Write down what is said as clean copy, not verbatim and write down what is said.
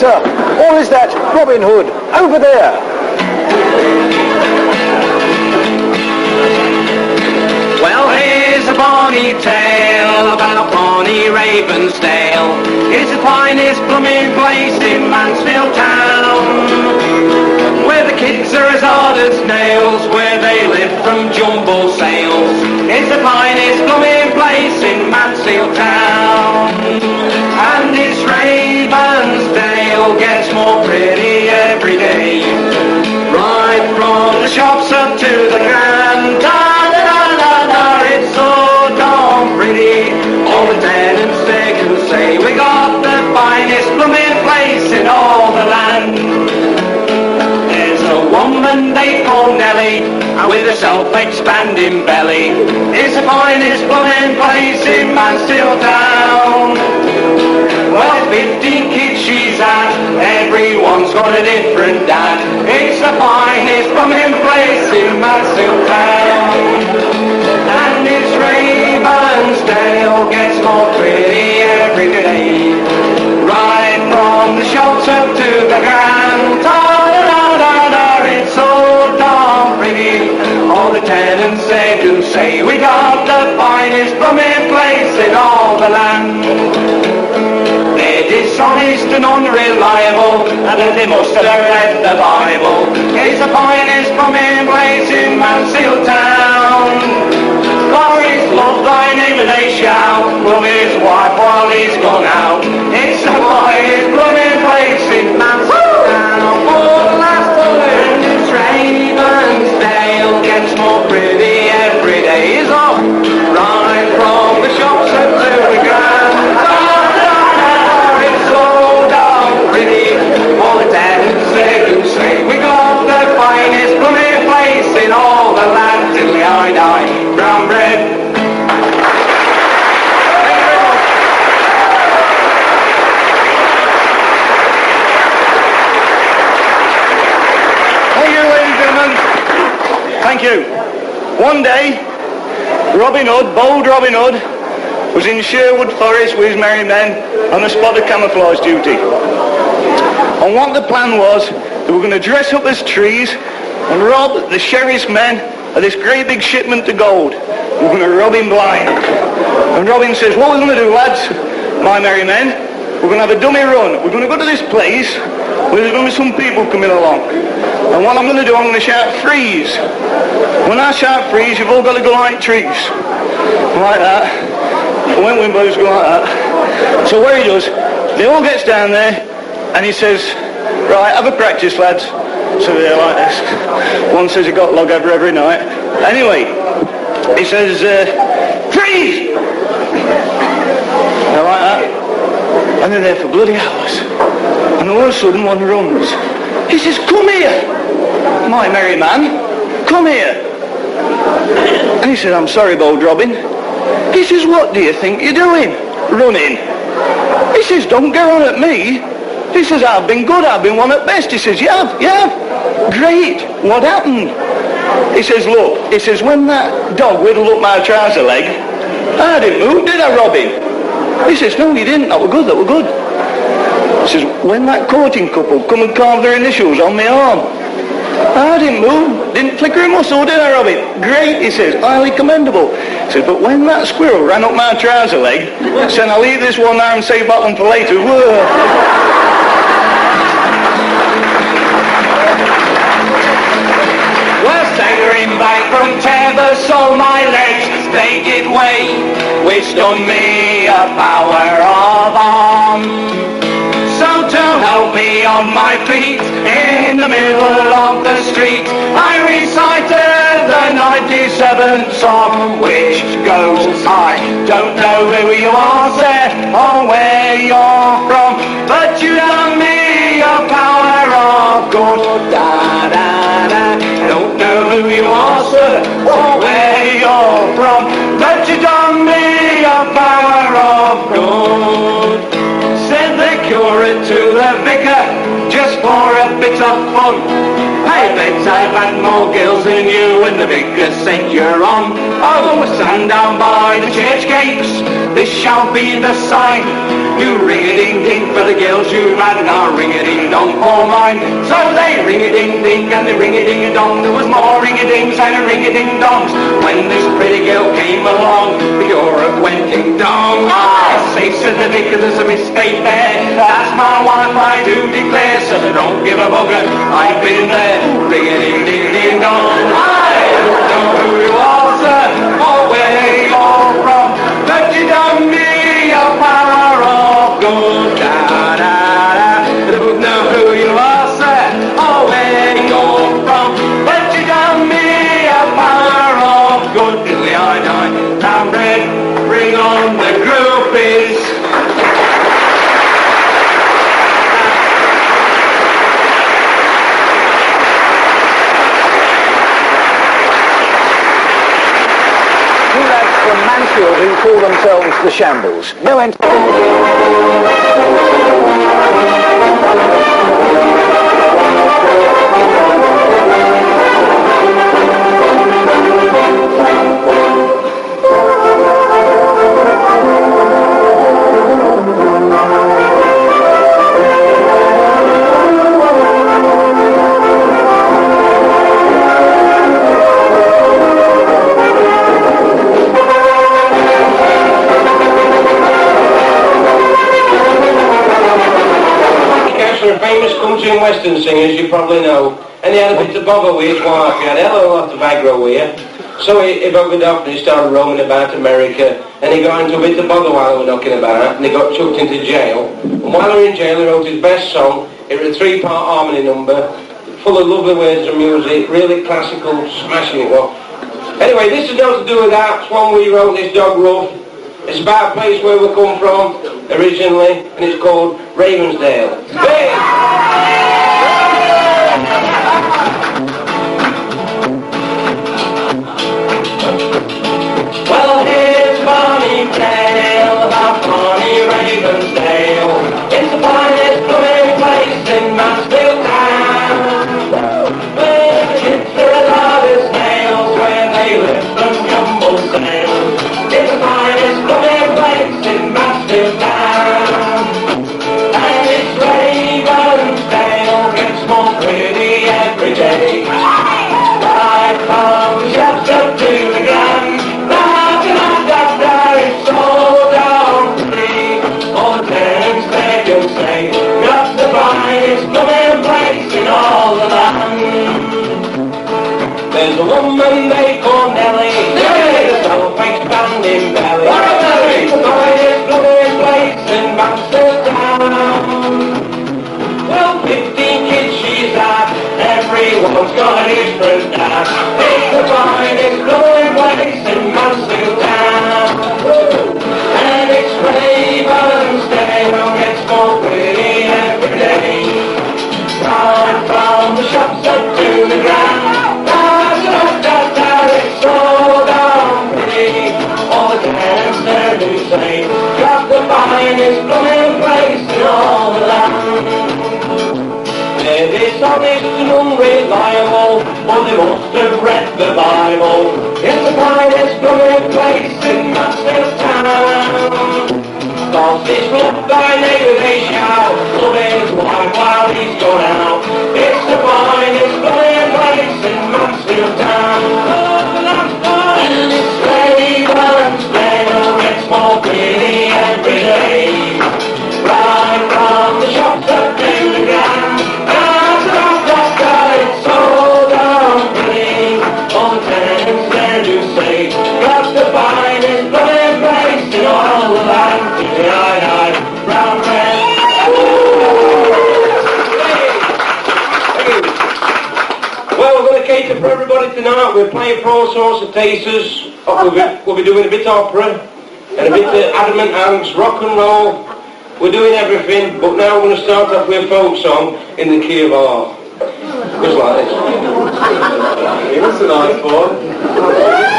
Victor? Or is that Robin Hood over there? Well, here's a bonny tale about bonny Ravensdale. It's the finest blooming place in Mansfield town, where the kids are as hard as nails, where they live from jumble sales. It's the finest blooming place in Mansfield town, and it's Ravensdale gets more pretty every day, right from the shops up to the grand. It's so darn pretty, all the tenants they can say we got the finest blooming place in all the land. There's a woman they call Nellie, with a self-expanding belly. It's the finest blooming place in Mansfield town. Well, 15 kids she's had, everyone's got a different dad. It's the finest blooming place in Mansfield town. And it's Ravensdale gets more pretty every day, right from the shops up to the grand. It's so darn pretty, all the tenants they do say we got the finest blooming place in all the land. They're dishonest and unreliable, and they must have read the Bible. It's the finest blooming place in Mansfield town. For his love thy name and they shout, love his wife while he's gone out. It's the finest blooming place in Mansfield town. For the last word is Ravensdale gets more pretty every day. Is off right from the shops up to the ground. It's so darn pretty, all the tenants they do say we got the finest blooming place in all the land. Till I die, brown bread. Thank you, ladies and gentlemen. Thank you. One day, Robin Hood, bold Robin Hood, was in Sherwood Forest with his merry men on a spot of camouflage duty. And what the plan was, they were going to dress up as trees and rob the sheriff's men of this great big shipment of gold. We're going to rob him blind. And Robin says, what we're going to do, lads, my merry men, we're going to have a dummy run. We're going to go to this place where there's going to be some people coming along. And what I'm going to do, I'm going to shout, freeze. When I shout freeze, you've all got to go like trees. Like that. When wind blows, go like that. So what he does, he all gets down there, and he says, right, have a practice, lads. So they're like this. One says he got log over every night. Anyway, he says, freeze! They're like that. And they're there for bloody hours. And all of a sudden one runs. He says, come here, my merry man, come here. And he said, I'm sorry, bold Robin. He says, what do you think you're doing? Running. He says, don't get on at me. He says, I've been good, I've been one at best. He says, you have. Great, what happened? He says, look, he says, when that dog whittled up my trouser leg, I didn't move, did I, Robin? He says, no, you didn't, that were good. He says, when that courting couple come and carved their initials on my arm, I didn't move, didn't flicker a muscle, did I, Robin? Great, he says, highly commendable. He says, but when that squirrel ran up my trouser leg, said, I'll leave this one there and save that one for later. Whoa. Well, staggering back from Teversall, my legs, they give way, which done me a power of arm. So to help me on my feet, in the middle of the street, I recited the 97th song, which goes, I don't know who you are, sir, or where you're from, but you done me a power of good, da-da-da. Don't know who you are, sir, or where you're from, but you done me a power of good. Said the curate to the vicar, just for a bit of fun. I bet I've had more girls than you in the bigger set you're on. Oh, stand down by the church gates, this shall be the sign. You ring-a-ding-ding for the girls you've had, now ring-a-ding-dong for mine. So they ring-a-ding-ding and they ring-a-ding-a-dong. There was more ring-a-dings and ring-a-ding-dongs when this pretty girl came along. The Europe went ding-dong. I say, said the vicar, there's a mistake there. That's my wife, I do declare. So don't give a bugger, I've been there. Ring-a-ding-ding-ding-dong. I don't know who you are, sir, or where you're from, but you done me a power of good. Da-da-da. I don't know who you are, sir, or where you're from, but you done me a power of good. Diddly-eye-die, brown bread, bring on the groupies. From Mansfield who call themselves the Shambles. No end. Famous country and western singers, you probably know, and he had a bit of bother with his wife. He had a hell of a lot of aggro with her, so he buggered off and he started roaming about America, and he got into a bit of bother while they were knocking about, and he got chucked into jail. And while he was in jail, he wrote his best song. It was a 3-part harmony number, full of lovely words and music, really classical, smashing it was. Anyway, this is not to do with that. It's one we wrote, this Dog Rough. It's about a place where we come from originally, and it's called Ravensdale. Well, here's a funny tale about funny Ravensdale. It's the finest blooming place in Mansfield town. Where the kids are as hard as nails, where they live from jumble sales. It's the finest blooming place in Mansfield town. And it's Ravensdale gets more pretty every day. Right from the shops up to the ground. It's so down pretty. All the parents they do say, got the finest blooming place in all the land. There's a woman they call Nellie, there's a fake expanding belly. It's the finest blooming place in Mansfield town. Well, 15 kids she's had, everyone's got a different dad. It's the finest blooming place in Mansfield town. And it's Ravensdale gets more pretty every day. Right from the shops up to the ground. It's so darn pretty. All the cans there do say, got the finest blooming place in all the land. They're dishonest and unreliable, but they must have read the Bible. It's the finest blooming place in Mansfield town. Cause this love thy neighbour they shout, loving his wife while he's gone out. It's the finest blooming place in Mansfield town. And it's Ravensdale gets more pretty every day. Right from the shops up to the ground. It's so darn pretty. All the tenants there do say, got the finest blooming place in all the land. Brown bread. Well, we're going to cater for everybody tonight. We're playing for all sorts of tasters. We'll be doing a bit of opera and a bit of adamant hands, rock and roll. We're doing everything, but now we're going to start off with a folk song in the key of R. Just like this. He was a nice boy.